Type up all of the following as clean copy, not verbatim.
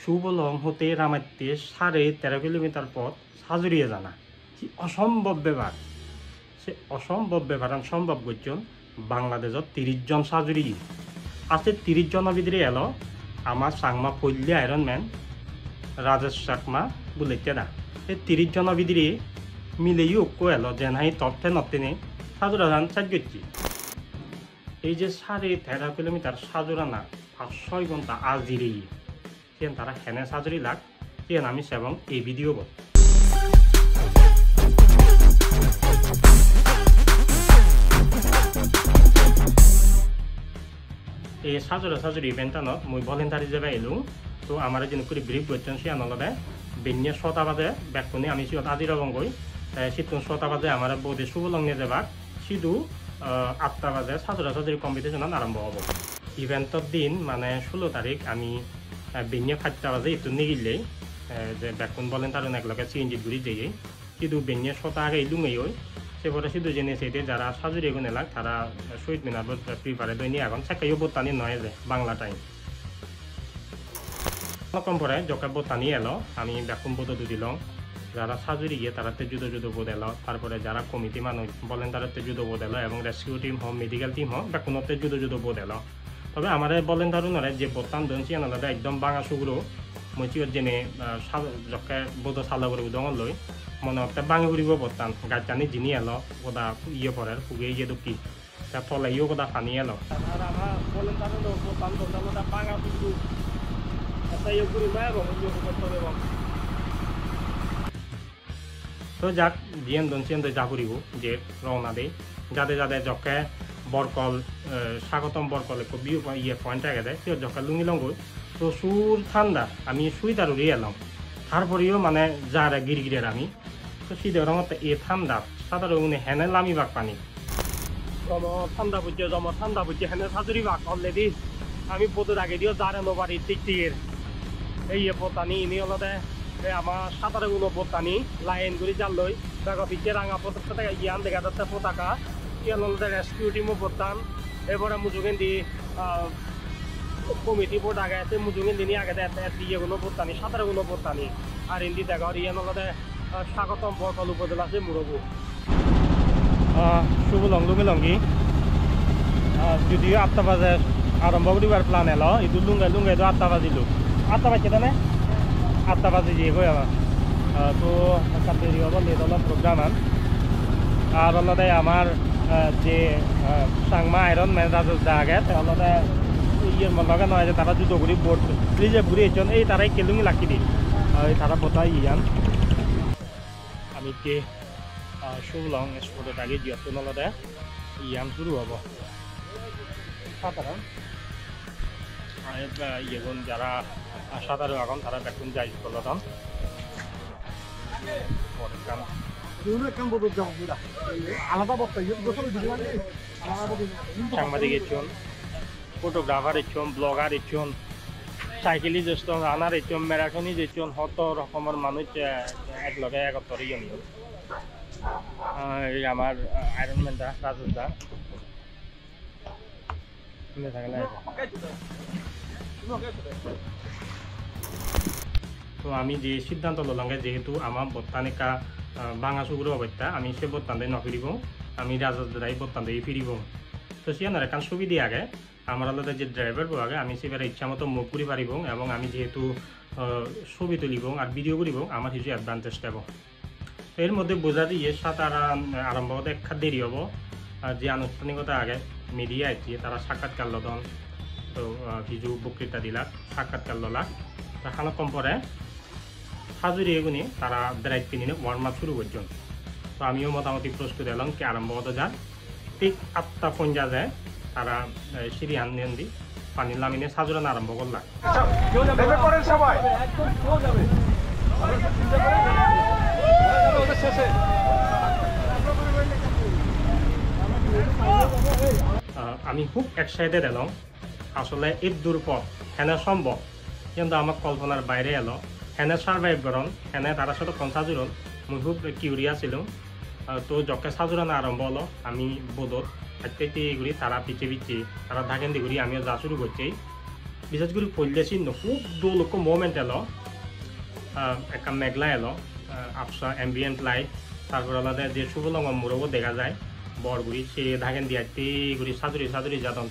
সুবলং হতে রামাইতে 13.5 কিলোমিটার পথ সাজুরিয়ে জানা অসম্ভব ব্যাপার সে অসম্ভব ব্যাপার সম্ভব করছেন বাংলাদেশত 30 জন সাজুরি আছে 30 জনের ভিতরে এলো আমার সাংমা পল্লী আয়রনম্যান রাজেশ চাকমা বুলেতে না এই 30 জনের ভিতরে মিলেই ঐক্য এলো যে নাই তথ্যে নতেনে সাজুরা ধান চাষ করছি এই যে 13.5 কিলোমিটার সাজুরা না 5-6 ঘন্টা আজিরে সেন তারা হেনে সাজুরি লাগ সেন আমি সেবং এই ভিডিও বল এই সাজুরি ইভেন্টনত মই ভলেন্টারি যাবে এলো তো আমার যেন করে ব্রিফ করছেন সে আনলদে বেনিয়ে 6টা বাজে ব্যাকুনে আমি সিত আজি রবং গই সিতুন 6টা বাজে আমার বৌদি সুবলং নিয়ে যাবা সিধু 8টা বাজে সাজুরি কম্পিটিশন আরম্ভ হব ইভেন্টর দিন মানে 16 তারিখ আমি বেনিয়ে 7টা বাজে একটু নিগিলেই যে ব্যাকুন ভলেন্টারি একলগে সিএনজি ঘুরি যাই সিধু বেনিয়ে 6টা আগে লুঙেই হয় সেপরে সিধু জেনে সেইতে যারা সাজুরি এগুলো এলাক তারা শহীদ মিনার প্রিপারে দৈনিক এখন চাকাইও বোতানি নয় যে বাংলা টাইম কম পরে জকা বোতানি এলো আমি ব্যাকুম বোধ দিলাম যারা সাজুরি গিয়ে তারাতে জুদো বোধ এলো তারপরে যারা কমিটি মানুষ বলেন তারাতে জুদো বোধ এলো এবং রেস্কিউ টিম হোক মেডিকেল টিম হোক ব্যাকুনতে জুদো বোধ এলো তবে আমার বলেন তারুণরে যে বোতান দনছি আনালাদা একদম বাঙা সুগুরো মই চির জেনে জকে বোধ সালা করে উদং লই মনে হতে বাঙি উড়িব বোতান গাছানি জিনি এলো ওদা ইয়ে পরে ফুগে ইয়ে দুকি তা তলাইও কোদা পানি এলো আর আমার বলেন তারুণ বোতান দোকানটা বাঙা সুগুরো তো যাক জিয়ান দনচিয়ান যা করিব যে রওনা দেই যাদের জকে বরকল স্বাগতম বরকল বিউ ইয়ে পয়েন্ট আগে দেয় সে জকে লুঙ্গি লঙ্গই প্রচুর ঠান্ডা আমি সুইটার উড়িয়ে এলাম তারপরেও মানে যারা গিরগিরের আমি তো শীতের রঙতে এ ঠান্ডা সাধারণ হেনে লামি বাক পানি ঠান্ডা বুঝছে হেনে সাজুরি বাক অলরেডি আমি বোধের আগে দিও যারে নোবারি টিকটিকের এই বোতানি ইনি হলদে আমার সাঁতারে গুলো বোতানি লাইন গুলি জাল লই দেখো পিছিয়ে রাঙা পতাকা ইয়ান দেখা যাচ্ছে পতাকা ইয়ান হলদে রেস্কিউ টিমও বোতান এবারে মুজুগেন দি কমিটি বোর্ড আগে আছে মুজুগেন দিনই আগে ইয়ে গুলো বোতানি সাঁতারে গুলো বোতানি আর ইন্দি দেখো ইয়ান হলদে স্বাগতম বরকল উপজেলা আছে মুরবু শুভ লঙ্গি যদিও 8টা বাজে আরম্ভ করিবার প্ল্যান এলো ইদু লুঙ্গাই তো 8টা বাজিল 8টা বাজছে তানে 8টা বাজে যে গই আমার তো কাতেরি হল লেট হল প্রোগ্রাম আর আলাদা আমার যে সাংমা আয়রন ম্যান রাজা আগে আলাদা ইয়ের লগে নয় যে তারা জুতো করি বোর্ড রিজার্ভ ঘুরে এসছেন এই তারাই কেলুঙি লাকি দিই তারা বোতাই ইয়ান আমি যে শুভলং স্পোর্টের আগে জিয়ত আলাদা ইয়ান শুরু হব সাধারণ ইয়েগুন যারা সাঁতারু এখন তারা দেখুন যাই করলাম সাংবাদিক এসছেন ফটোগ্রাফার এসছেন ব্লগার এসছেন সাইকেলিস্ট এসছেন রানার এসছেন ম্যারাথনিস্ট এসছেন হত রকমের মানুষ একলগে একত্র ইয়ে নিয়ে আমার আয়রনম্যানটা রাজুদা তো আমি যে সিদ্ধান্ত ললাম যেহেতু আমার বত্তানিকা বাঙা সুগুর অবস্থা আমি সে বত্তান দিয়ে নফিরিব আমি রাজাদাই বত্তান দিয়ে ফিরিব তো সিয়ানোর এখন সুবিধা আগে আমার আলাদা যে ড্রাইভার আগে আমি সেবার ইচ্ছা মতো মুভ করি পারিব এবং আমি যেহেতু ছবি তুলিব আর ভিডিও করিব আমার কিছু অ্যাডভান্টেজ দেব এর মধ্যে বোঝা দিয়ে সাঁতার আরম্ভ হতে এক দেরি হব যে আনুষ্ঠানিকতা আগে মিডিয়া আইছে তারা সাক্ষাৎকার লদন তো কিছু বক্তৃতা দিলাক সাক্ষাৎকার ললাক তাহলে কম পরে সাজুরি এগুনি তারা দায়িত্ব নিয়ে ওয়ার্ম আপ শুরু করছেন তো আমিও মোটামুটি প্রস্তুত এলাম কি আরম্ভ হতে যান ঠিক 8টা পঞ্জা যায় তারা সিঁড়ি আন দি পানি লামিনে সাজুরান আরম্ভ করলাম আমি খুব এক্সাইটেড এলাম আসলে এর দূর পথ হেনে সম্ভব কিন্তু আমার কল্পনার বাইরে এলো হেনে সার্ভাইভ করন হেনে তারা সাথে সাজুরন মই খুব কিউরিয়াস ছিলাম তো যকে সাজুরানো আরম্ভ হলো আমি বোধত হাঁটতে ঘুরি তারা পিছিয়ে তারা ধাকেন্দি ঘুরি আমিও যা শুরু করছি বিশেষ করে পড়লে চিহ্ন খুব দোলক মোমেন্ট এলো একটা মেঘলা এলো আফসা অ্যাম্বিয়েন্ট লাইট তারপর আলাদা যে সুবলঙ্গ মুরগও দেখা যায় বরগুড়ি সে ধাগেন দিয়াতে গুড়ি সাজুরি সাজুরি যাতন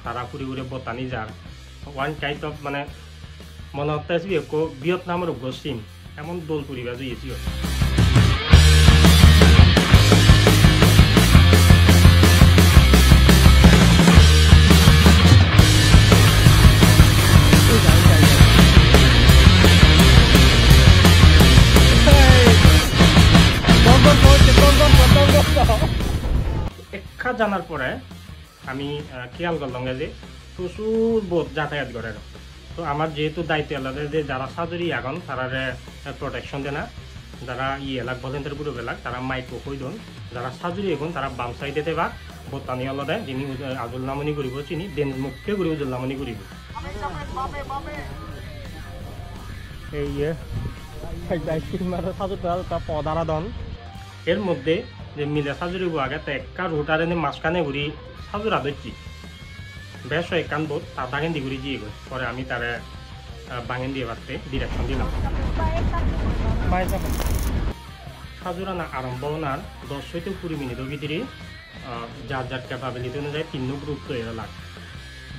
তারা ঘুরে ঘুরে বতানি যার ওয়ান কাইন্ড অফ মানে মনে হতে আসবি ভিয়েতনামের গসিম এমন দোল পরিবার জুয়েছি জানার পরে আমি খেয়াল করলাম যে প্রচুর বোট যাতায়াত করে তো আমার যেহেতু দায়িত্ব আলাদা যে যারা সাজুরি এখন তারা প্রোটেকশন দেয় না যারা এলাক ভলেন্টিয়ার গ্রুপ এলাক তারা মাইক্রো কইদন যারা সাজুরি এখন তারা বাম সাইডেতে বা বোতানি আলাদা যিনি আজল নামনি করিব চিনি দেন মুখে করি উজল নামনি করিব এই পদারাধন এর মধ্যে যে মিলে সাজুরিব আগে তো একটা রোটারে মাঝখানে ঘুরি সাজুরা ধরছি বেশ একান বোধ তার বাঙেন দিয়ে ঘুরি দিয়ে গই পরে আমি তারা বাঙেন দিয়ে বাড়তে ডিরেকশন দিলাম সাজুরা না আরম্ভ হওয়ার 10 থেকে 20 মিনিটের ভিতরে যার যার ক্যাপাবিলিটি অনুযায়ী 3 গ্রুপ তৈরি এলাক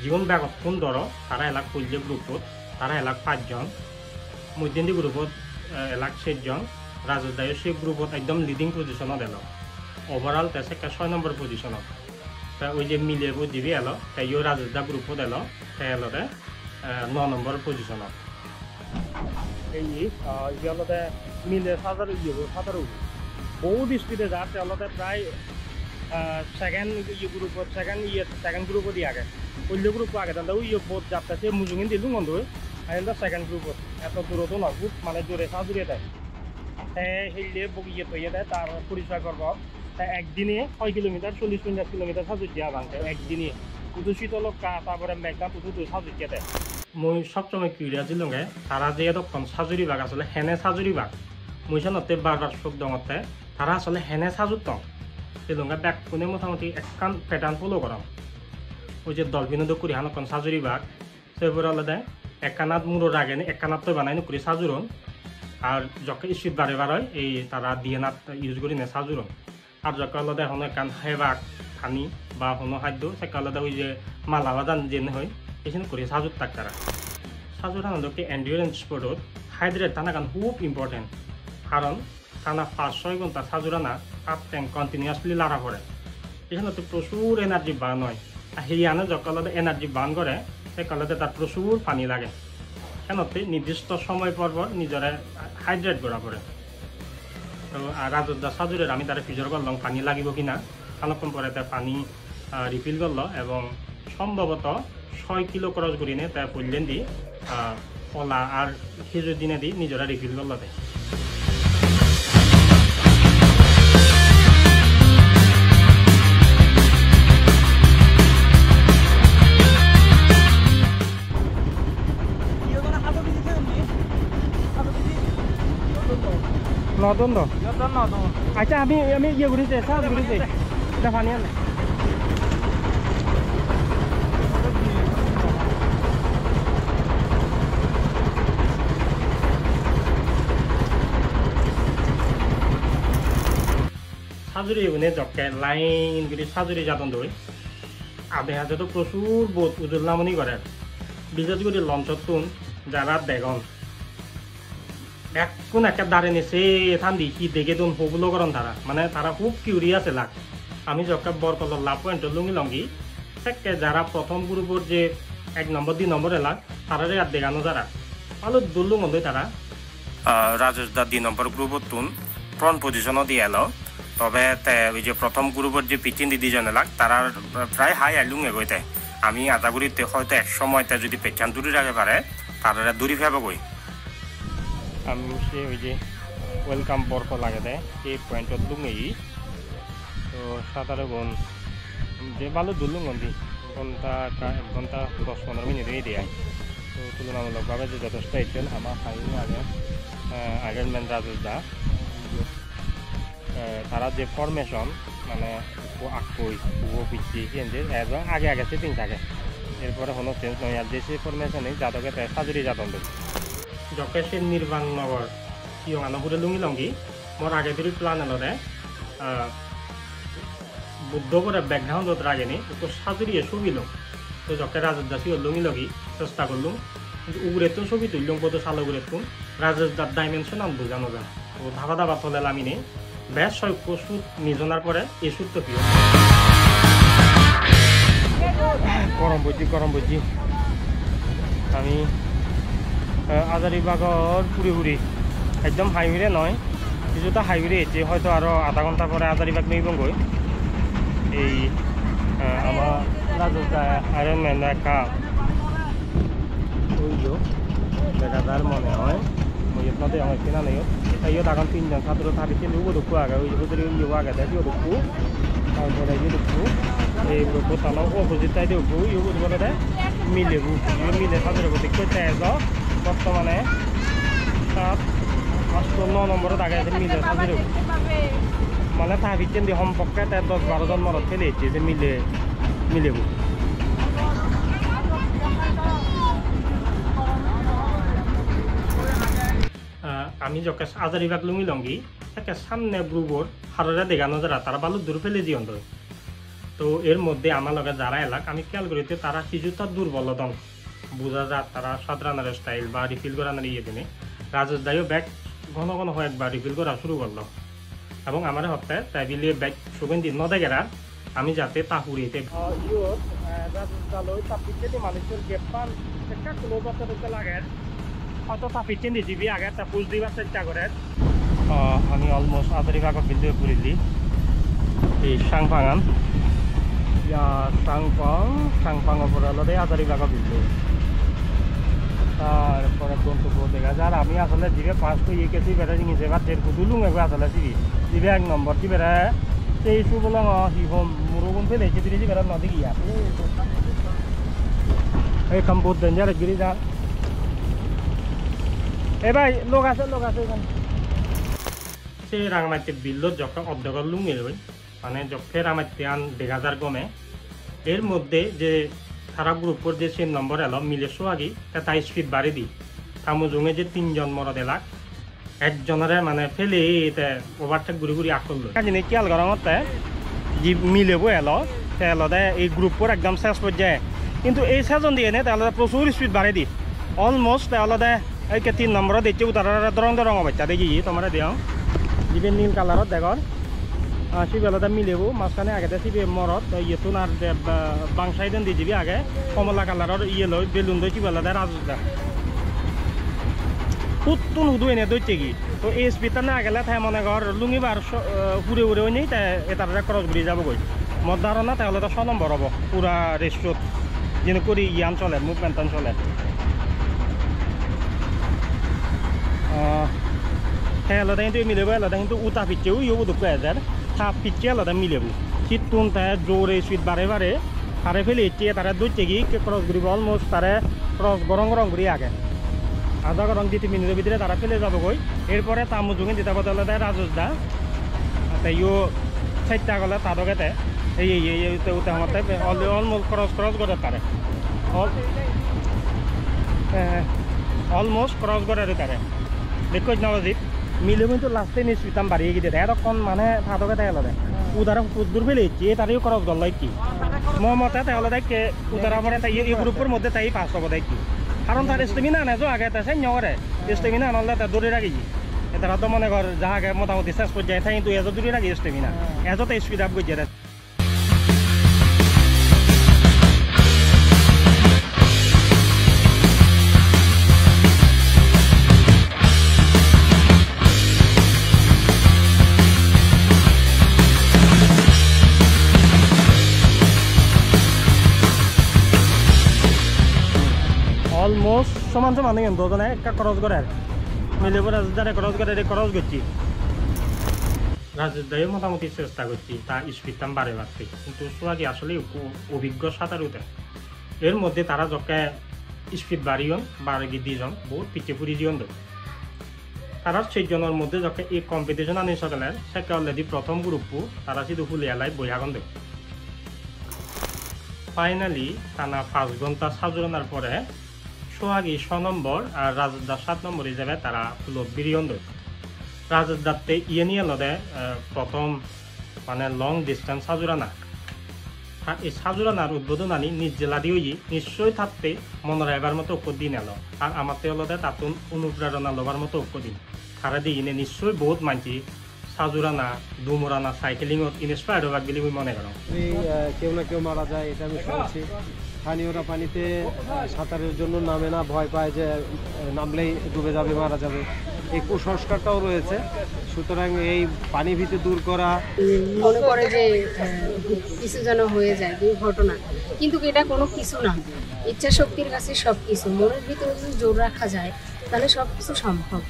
জীবন ব্যাগক্ষণ ধরো তারা এলাক পড়লে গ্রুপত তারা এলাক 5 জন মধ্যন্দি গ্রুপত এলাক 6 জন রাজদায় সেই গ্রুপত একদম লিডিং পজিশনত এলো ওভারঅল তেসে 6 নম্বর পজিশনত তা ওই যে মিলে দিবি এলো তাইও রাজদা গ্রুপত এলো তাই এলোতে 9 নম্বর পজিশনত এই ইয়েলোতে মিলে সাধারণ বহুত স্পিডে যাচ্ছে এলোতে প্রায় সেকেন্ড গ্রুপত সেকেন্ড গ্রুপত দিয়ে আগে পল্য গ্রুপ আগে তাহলে ওই বোধ যাত্রা মুজুঙিন দিলু বন্ধ আইন্দা সেকেন্ড গ্রুপত এত দূরতো না খুব মানে জোরে সাজুরিয়ে দেয় হেললে বগিয়ে তৈরি দেয় তার পরিচয় করব একদিনে 6 কিলোমিটার 40-50 কিলোমিটার সাজুর দিয়া ভাঙতে একদিনে পুজো শীতলক তারপরে মেঘনা পুজো সাজুর দিয়ে দেয় মই সবসময় কিউরিয়াস ছিল তারা যে এতক্ষণ সাজুরি বাঘ আসলে হেনে সাজুরি বাঘ মইসানতে বারবার চোখ দঙতে তারা আসলে হেনে সাজুর দং সেলুঙ্গা ব্যাগ কোনে মোটামুটি একখান প্যাটার্ন ফলো করাম ওই যে দলফিনদ করি হানক্ষণ সাজুরি বাঘ সেগুলো আলাদা একখানাত মুড়োর আগে একখানাত তো বানাই করি সাজুরন আর যখন স্পিড বাড়ে বাড়ায় এই তারা দিয়ে না ইউজ করি না সাজুরন আর যখন আলাদা হনো একান হেবাক খানি বা হনো খাদ্য সেটা আলাদা ওই যে মালা বাদান যেন হয় এইখানে করি সাজুর তাক তারা সাজুর হানকে এন্ডিউরেন্স স্পোর্টত হাইড্রেট টানা কান খুব ইম্পর্টেন্ট কারণ টানা 5-6 ঘন্টা সাজুরানা আপ ট্যাঙ্ক কন্টিনিউয়াসলি লাড়া পড়ে এখানে তো প্রচুর এনার্জি বার্ন হয় আর হিয়ানো যখন আলাদা এনার্জি বার্ন করে সেকালতে তার প্রচুর পানি লাগে কেনতে নির্দিষ্ট সময় পর নিজেরা হাইড্রেট করা পড়ে তো রাজদা সাজুরের আমি তারা ফিজর করলাম পানি লাগিব কিনা খানক্ষণ পরে তার পানি রিফিল করলো এবং সম্ভবত 6 কিলো খরচ করি নে তাই পড়লেন দি কলা আর খেজুর দিনে দি নিজেরা রিফিল করলো দেয় নতুন তো আচ্ছা আমি ইয়ে ঘুরেছি সাজ ঘুরেছি এটা পানি আনে সাজুরি এগুনে জকে লাইন করে সাজুরি যাতন দই আধে হাতে তো প্রচুর বোধ উজুল্লামনি করে বিশেষ করে লঞ্চতুন যারা বেগন এখন একটা দাঁড়ে নিছে এখান দেখি দেখে তো হবুলো করেন তারা মানে তারা খুব কিউরিয়াস এলাক আমি যখন বরকল লাভ পয়েন্ট লুঙ্গি লঙ্গি সেকে যারা প্রথম গ্রুপের যে 1 নম্বর 2 নম্বর এলাক তারারে আর দেখানো যারা ভালো দুলু মন্দ তারা রাজেশদা 2 নম্বর গ্রুপের তুন ফ্রন্ট পজিশনও দিয়ে এলো তবে ওই যে প্রথম গ্রুপের যে পিচিন দিদিজন এলাক তারা প্রায় হাই আলুং এগোইতে আমি আদাগুড়িতে হয়তো এক সময়তে যদি পেছান দূরে রাখতে পারে তারা দূরে ফেবে গই আমি সে ওই যে ওয়েলকাম বরফ লাগে দেয় এই পয়েন্টত লুঙেই তো সাঁতারে গুণ যে ভালো দুলুং দি ঘন্টা 1 ঘন্টা 10-15 মিনিটেই দেয় তো তুলনামূলকভাবে যে যথেষ্ট এক্সেল আমার হাইনি আগে আয়রনম্যান রাজেশদা তারা যে ফরমেশন মানে আকই ও পিছি কিন্তু আগে সেটিং থাকে এরপরে কোনো চেঞ্জ নয় আর দেশে ফরমেশনে যাদকে তাই সাজুরি যাতন দেব যকে সে নির্বাণ নগর সিয়ঙানপুরে লুঙ্গি লঙ্গি মোর আগে ধরে প্ল্যান এলরে বুদ্ধ করে ব্যাকগ্রাউন্ডত রাগেনি তো সাজুরিয়ে ছবি লম তো যকে রাজত দাসি লুঙ্গি লগি চেষ্টা করলুম কিন্তু উগরে তো ছবি তুললুম কত সালো উগরে তুম রাজেশ দার ডাইমেনশন আন বোঝানো যান তো ধাবা ধাবা তলে লামিনে বেশ সৈক্য সুদ নিজনার পরে এই সুদ তো প্রিয় গরম বুঝি আমি আজারিবাগর পুরি একদম হাইওয়ে নয় কিছুটা হাইওয়ে এসে হয়তো আরও আধা ঘন্টা পরে আজারিবাগ নেইবঙ্গই এই আমার রাজা আয়রনম্যান একটা ওইও বেকাদার মনে হয় ওই আপনাদের আমার কেনা নেই তাইও তখন 3 জন ছাত্র থাকছে লুবো দুঃখ আগে ওই ওদের ইউ আগে দেখো দুঃখ তারপরে ইয়ে দুঃখ এই বোতানো অপোজিট সাইডে উঠবো ইউ বলে দেয় মিলেবু মিলে ছাত্র দেখতে চাই বর্তমানে 7-8-9 নম্বরে দেখা যাচ্ছে মিলে ছাত্র মানে তার ভিতরে দিয়ে সম্পর্কে 10-12 জন মরত ফেলে যে মিলেবু আমি যখন আজারিবাগ লুঙ্গি লঙ্গি একে সামনে গ্রুপর হাররা দেখানো যারা তারা ভালো দূর ফেলে জীবন তো এর মধ্যে আমার লগে যারা এলাক আমি খেয়াল করিতে তারা কিছুটা দুর্বলতন বোঝা যায় তারা সাধারণের স্টাইল বা রিফিল করানোর ইয়ে দিনে রাজেশ দাইও ব্যাগ ঘন ঘন হয় একবার রিফিল করা শুরু করলো এবং আমার হত্যা তাই বিলে ব্যাগ সুগন্ধি নদেগেরা আমি যাতে তা হুড়িতে মানুষের গেপান একটা ক্লোজ লাগে হয়তো তা পিছন দিয়ে দিবি আগে তা পুষ দিবার চেষ্টা করে আমি অলমোস্ট আজারিবাগত বিন্দু পুরিলি এই সাংপাঙান সাংপাঙের পরে আলাদা আজারিবাগত বিন্দু তারপরে গন্তব্য দেখা যায় আর আমি আসলে জিবে পাস করে গেছি বেড়া জিনিস এবার দেড় কুদুলুং এবার আসলে জিবে 1 নম্বর কি বেড়া সেই সুবলং হিহম মুরগুন ফেলে দিদি বেড়া নদী গিয়া এই কাম বহুত ডেঞ্জার গিরি যা এ ভাই লোক আছে এখানে সে রাঙামাটির বিল্লত যখন অর্ধকর লুঙ্গি লই মানে যখন রাঙামাটি আন 1000 গমে এর মধ্যে যে তারা গ্রুপর যে 3 নম্বর এলো মিলে সোয়াগি তা স্পিড বাড়ি দি তামুজুঙে যে 3 জন মরদ এলাক একজনের মানে ফেলে এতে ওভারটেক ঘুরি আক করলো জিনিস খেয়াল করার মতে যে মিলেবো এলো দে এই গ্রুপর একদম শেষ পর্যায়ে কিন্তু এই সেজন দিয়ে নে তাহলে প্রচুর স্পিড বাড়ি দি অলমোস্ট তাহলে দে এই 3 নম্বর দিচ্ছে তারা রং বাচ্চা দেখি তোমরা দিও যিবে নীল কালারত দেখর সিবেলতে মিলেবো মাঝখানে আগে সিবে মরত ইয়েতুন আর বাংসাইদেন দিয়ে দিবি আগে কমলা কালারের ইয়ে লই বেলুন দই সিবেলতে রাজুদা উত্তুন উদু এনে দইছে কি তো এই স্পিডটা না গেলে তাই মনে কর লুঙ্গিবার উড়ে ওই নেই তাই এটা ক্রস ঘুরে যাব গই মত ধারণা তাহলে তো 6 নম্বর হব পুরা রেস্টুরেন্ট যেন করি ইয়ান চলে মুভমেন্ট চলে আলাদা কিন্তু মিলেবো আলাদা কিন্তু উতা পিচেও ইউ দুঃখ হাজার সাপ পিচে আলাদা মিলেবো শীত তুন তাই জোরে শীত বারে তারে ফেলে এটিয়ে তারা দৌড়ছে কি ক্রস ঘুরিব অলমোস্ট তারে ক্রস গরম ঘুরি আগে আধা গরম 2 মিনিটের ভিতরে তারা ফেলে যাব গই এরপরে তামুজুঙে দিতে বদলে দেয় রাজেশ দা তাই ইউ 4টা গলে তাদকে এই উতে আমার অলমোস্ট ক্রস করে তারে অলমোস্ট ক্রস করে তারে দেখো নবজিৎ মিলে কিন্তু লাস্টে নিশ্চিতাম বাড়িয়ে গিয়ে দেয় এরকম মানে ফাদকে তাই আলাদা উদারা দূর ফেলে যে তারও খরচ গল কি মতে তাহলে দেখে উদারা পরে তাই এই গ্রুপের মধ্যে তাই পাস হব দেখ কি কারণ তার স্টেমিনা আনে যে আগে তাই করে স্টেমিনা আনলে তার দৌড়ে রাখি তারা তো মনে কর যা আগে মোটামুটি শেষ পর্যায়ে তাই কিন্তু এজো দূরে রাখি স্টেমিনা এজতে স্পিড আপ গিয়ে অলমোস্ট সমান কিন্তু দুজনে একটা ক্রস করে মিলে রাজদারে ক্রস করে ক্রস করছি রাজদারে মোটামুটি চেষ্টা করছি তা স্পিডটাম বাড়তে কিন্তু সোয়াগি আসলে অভিজ্ঞ সাঁতারুতে এর মধ্যে তারা যকে স্পিড বাড়িয়ন বাড়ি 2 জন বহুত পিছিয়ে ফুরি জীবন দেয় তারা 6 জনের মধ্যে যকে এই কম্পিটিশন আনি সকালে সেটা অলরেডি প্রথম গ্রুপও তারা শুধু ফুলিয়ালাই বইহাগন দেয় ফাইনালি টানা 5 ঘন্টা সাজুরানার পরে সোহাগী 6 নম্বর আর রাজদার 7 নম্বর হিসেবে তারা ফুলত বিরিয়ন দই রাজদাতে ইয়ে নিয়ে লদে প্রথম মানে লং ডিস্টেন্স সাজুরানা এই সাজুরানার উদ্বোধন আনি নিজ জেলা দিয়ে নিশ্চয়ই থাকতে মনে এবার মতো ঐক্য দিন এলো আর আমার হলদে তাতুন অনুপ্রেরণা লবার মতো ঐক্য দিন তারা দিয়ে নিশ্চয়ই বহুত মানছি সাজুরানা ডুমরানা সাইকেলিংত ইন্সপায়ার্ড হবার বলে আমি মনে করি। কেউ না কেউ মারা যায় এটা আমি শুনছি। স্থানীয়রা পানিতে সাঁতারের জন্য নামে না, ভয় পায় যে নামলেই ডুবে যাবে, মারা যাবে। এই কুসংস্কারটাও রয়েছে। সুতরাং এই পানি ভীতি দূর করা, মনে করে যে কিছু যেন হয়ে যায় দুর্ঘটনা, কিন্তু এটা কোনো কিছু না। ইচ্ছা শক্তির কাছে সব কিছু, মনের ভিতরে যদি জোর রাখা যায় তাহলে সব কিছু সম্ভব।